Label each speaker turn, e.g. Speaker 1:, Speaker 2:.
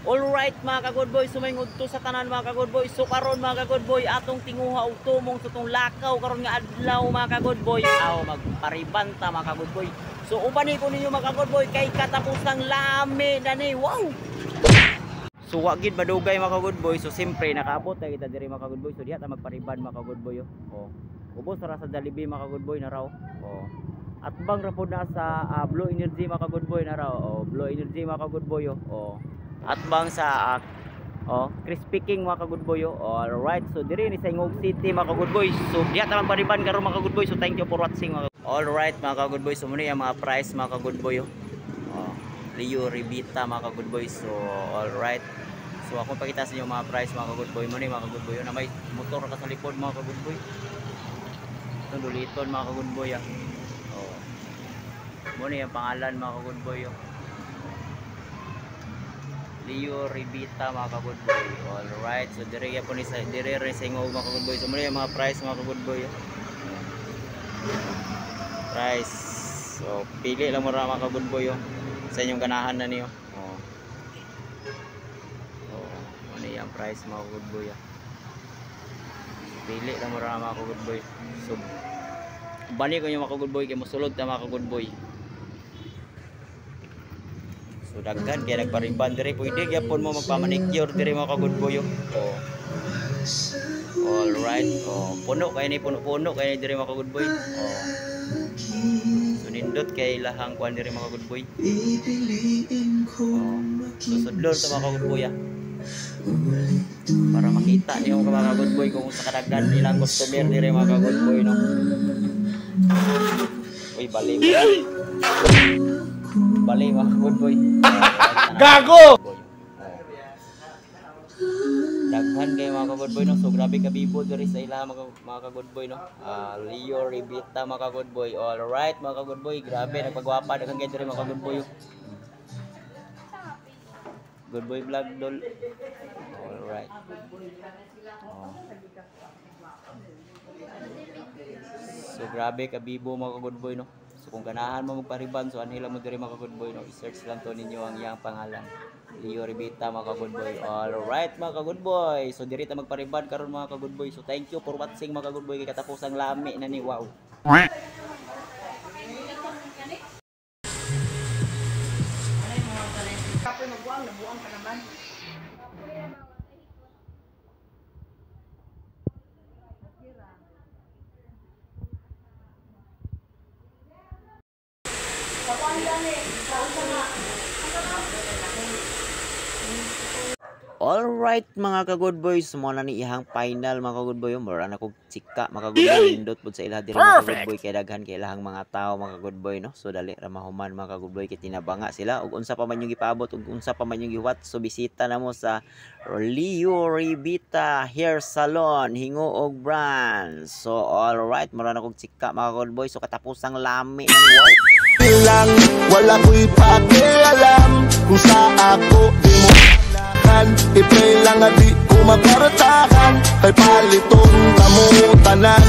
Speaker 1: Alright mga ka-good boy, sumaingod to sa tanan mga ka-good boy. So karon mga ka-good boy, atong tinguha og tumong sa tong lakaw karon nga adlaw mga ka-good boy. Aw magparibanta mga ka-good boy. So ubani ko ninyo mga ka-good boy kay katapusang lami dani. Wow. So wa gid madugay mga ka-good boy. So siyempre nakaabot na kita diri mga ka-good boy. So diha ta magpariban mga ka-good boy. Oh. Ubos ra sa Jollibee mga ka-good boy na raw. Oh. At bang ra pod na sa Blue Energy mga ka-good boy na raw. Oh, Blue Energy mga ka-good boy. Oh. At bang sa Crispy King mga ka-good boy. Alright, so diri ni sa Ingog City mga ka-good boy. So diha ta man pariban karon mga ka-good boy. So thank you for watching mga. Alright mga ka-good boy, so muna yung mga price mga ka-good boy. Leo Ribita mga ka-good boy. So alright, so ako pakita sa inyo mga price mga ka-good boy. Muna yung mga ka-good boy na may motor ka sa likod mga ka-good boy. Ito duliton mga ka-good boy. Muna yung pangalan mga ka-good boy. Leo Ribita mga ka-good boy. Alright, so dire po ni sa dire sa Ingog mga ka-good boy. So muna yung mga price mga ka-good boy. Price. So pili lang mo ra mga ka-good boy sa inyong ganahan na niyo. Ano yung price mga ka-good boy. Pili lang mo ra mga ka-good boy. So balik ko yung mga ka-good boy kay mosulod ta mga ka-good boy. So daghan kaya nagpariban dire pwede gyapon mo magpa-manicure dire mga ka-good boy. Alright. Puno kay ni puno kay dire mga ka-good boy. So nindot kay lahang kuan dire mga ka-good boy. So sudlon sa mga ka-good boy. Para makita niyo mga ka-good boy kung sa kadaghan ilang customer dire mga ka-good boy no. Uy bali. Bali mga ka-good boy.
Speaker 2: Gago!
Speaker 1: Daghan kay mga ka-good boy no. So grabe ka bibo diri sa ila mga ka-good boy no. Leo Ribita mga ka-good boy. Alright mga ka-good boy, grabe nagpagwapa daghan kay diri mga ka-good boy. Good boy vlog dol. Alright. So grabe ka bibo mga ka-good boy no. So kung ganahan mo magpariban, so anhila mo diri mga ka-good boy no. I-search lang to ninyo ang iyang pangalan. Leo Ribita mga ka-good boy. Alright mga ka-good boy. So diri ta magpariban karon mga ka-good boy. So thank you for watching mga ka-good boy kay katapusang lami na ni. Wow.
Speaker 3: Nabuang ka naman.
Speaker 1: Alright mga ka-good boys, mo na ni ihang final mga ka-good boy. Mura na kog tsika mga ka-good boy. Indot pud sa ila diri mga ka-good boy kay daghan kay ilahang mga tao mga ka-good boy no. So dali ra mahuman mga ka-good boy kay tinabanga sila ug unsa pa man yung gipaabot ug unsa pa man yung giwat. So bisita na mo sa Leo Ribita Hair Salon, Hingoog Brands. So alright, mura na kog tsika mga ka-good boy. So katapusang lami na wow.
Speaker 2: Lang, wala ko'y pakialam kung sa ako di mo kailangan. I-play lang at di ko makaratakan kay palitong tamu tanan.